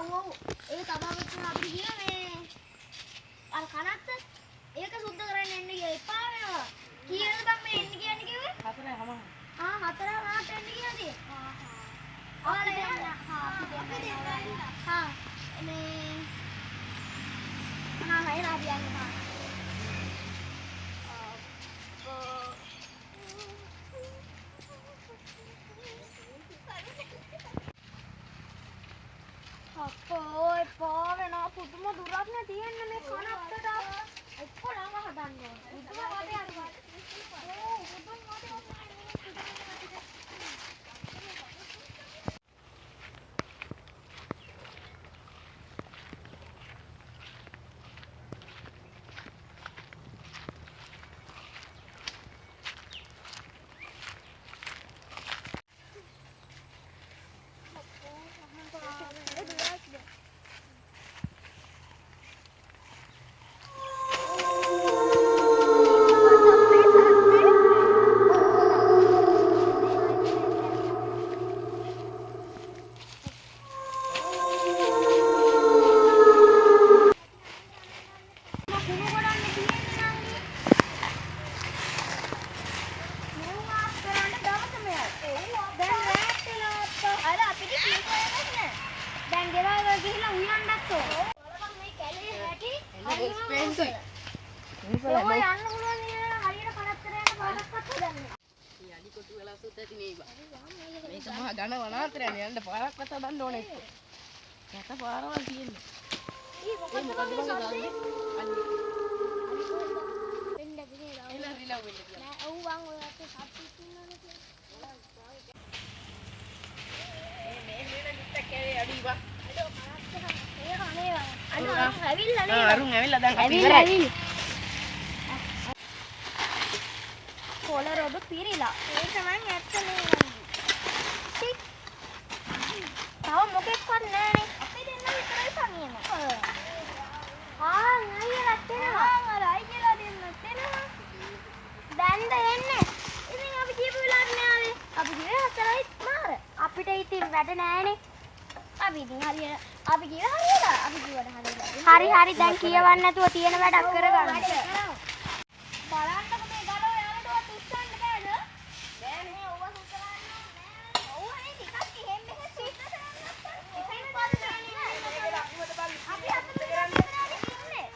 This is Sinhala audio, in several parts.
ඔව්. ඒක සභාපතිතුමා අපිට කියන මේ අර කනත්ත ඒක සුද්ධ කරන්න එන්න කියලා එපා වෙනවා. කීයද බං මේ එන්න කියන්නේ කිව්වේ? 4:00. 4:00 එන්න කියලා තියෙනවා. අපි අපෝයි පාවෙනා පුදුම දුරක් නේ තියෙන්නේ මේ කනත්තට. ඔක්කොම හදන්න ඕන. පුදුම වදයක්. ඕ පුදුම වදයක්. ගණ වනාන්තරයනේ යන්න පාරක් වත දාන්න ඕනේ එක්ක. යත පාරවල් තියෙන්නේ. ඊ මොකද මම දාන්නේ? අන්නේ. වෙන්න ගිනේ දාන්න. එලා රිලව් වෙන්න කියලා. නෑ ඔව් වං ඔය අපේ සත්තු ඉන්නවනේ කියලා. මේ ජුට්ටක් කෑවේ අඩි වා. අඩෝ කරත් එක. ඒක අනේ වා. අන්න ඇවිල්ලා නේ. අරුන් ඇවිල්ලා දැන් අපි ඉවරයි. කොළ රොඩු පිරිලා. ඒක නම් ඇත්තනේ. තව මොකෙක්වත් නෑනේ. අපි දෙන්න විතරයි තනියම. අයියලා දෙනවා. අයියලා දෙන්නත් දෙනවා. දැන්ද එන්නේ. ඉතින් අපි කියපු වෙලාවට නෑ ආවේ. අපි කිව්වේ 4යි මාර. අපිට ඉතින් වැඩ නෑනේ. අපි ඉතින් හරියට අපි කිව්වා හරියට. අපි කිව්වට හරියට. හරි දැන් කියවන්න නැතුව තියෙන වැඩක් කරගන්න. බලන්නකො මේ ගල ඔයාලටවත් උස්සන්න බෑද? බෑනේ ඔව උස්සලා ඕනේ ටිකක් එහෙම මෙහෙම සිත් ඉතින් පස්සේ අපි අතට කරන්නේ ඉන්නේ.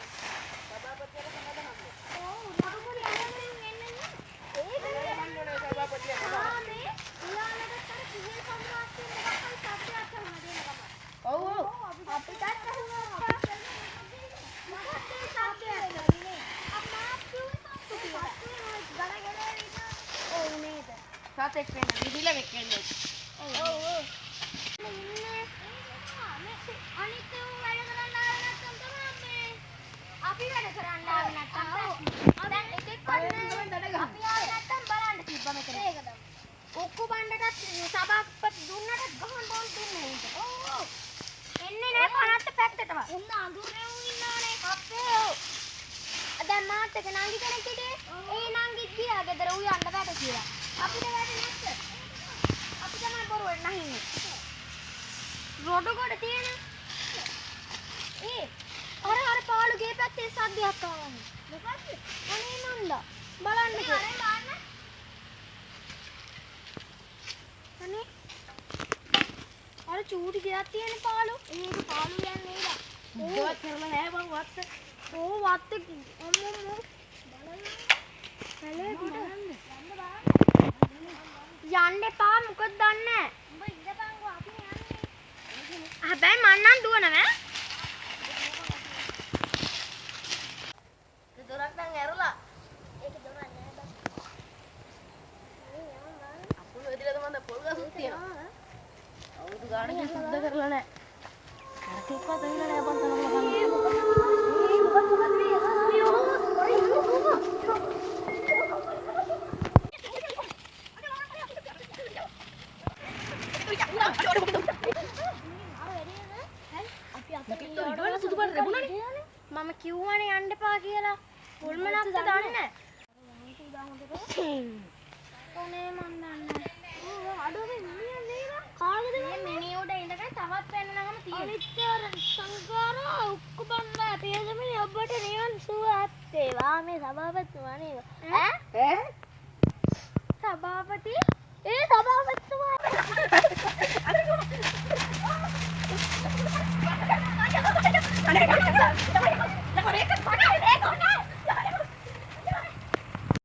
සභාපතියලා සමාදන් හම්බ. ඔව් නඩුපුරි අරගෙන එන්නේ. ඒක ගමන් ඕනේ සභාපතියා. මේ ඊළඟට අර කිහිල් සම්මාස්තිය එකක් සබ්දයක් කරනවා දෙන ගමන්. ඔව් අපිටත් අහුනවා. මොකක්ද සබ්දයක් කරන්නේ? අම්මා කිව්වේ සතෙක් වෙන විදිලෙක් වෙන්නේ. ඔව්. ඉන්නේ. අනිත් ඒවා වැඩ කරන්න ආව නැත්නම් තමයි අපි වැඩ කරන්න ආව නැත්නම් දැන් එකෙක් වන්නේ අපි ආව නැත්නම් බලන්න තිබ්බා මෙතන. ඒක තමයි. ඔක්කො බණ්ඩටත් සභාපති දුන්නට ගහන්න ඕන දුන්නේ නේද? ඔව්. එන්නේ නෑ කනත් පැත්තටම. උන්න අඳුරේ උන් ඉන්නවනේ. අපේ ඔව්. දැන් මාත් එක නංගි කෙනෙක් හිටියේ. ඒ නංගිත් ගියා ගෙදර උ යන්න බෑ කියලා. අපිට වැඩ නැත්ද? අපි තමයි බොරුවට නැහින්නේ. රොඩු කොට තියෙන. අර පාළු ගේ පැත්තේ සද්දයක් ආවන්නේ. මොකද්ද? අනේ නන්දා. බලන්නකෝ. අනේ බලන්න. අනේ. අර චූටි ගයක් තියෙන පාළු. ඒක පාළු යන්නේ නේද? ඒවත් කරලා නෑ බං වත්ත. ඕ වත්ත අම්මෝ. බලන්න. යන්න එපා මොකද දන්නේ උඹ ඉඳපන්කෝ අපි යන්නේ හැබැයි මං නම් දුවනවා ඒ දොරක් නම් ඇරලා ඒක දොරක් නෑ බං අපුල වෙදිලාද මන්ද පොල් ගසුත් තියෙනවා අවුරුදු ගානකින් සුද්ධ කරලා නෑ කරකෙක්වත් ඇවිල්ලා නෑ බං තරම ගන්න මොකද මේ අයියෝ මම කිව්වනේ යන්න එපා කියලා. කොල්මනක්ද දන්නේ? ඔනේ මන් දන්නේ. අඩෝ මේ මිනිහා නේද? කාගේද මේ මිනිහ උඩ ඉඳගෙන තවත් වෙන නගම තියෙනවා. අනිත්‍යරන් සංකාර උක්කුබන්නා තේජමිනි ඔබට නිවන් සුව ඇත්තේවා මේ සභාපතිතුමා නේද ඈ සභාපති ඒ සභාපතිතුමා අනේ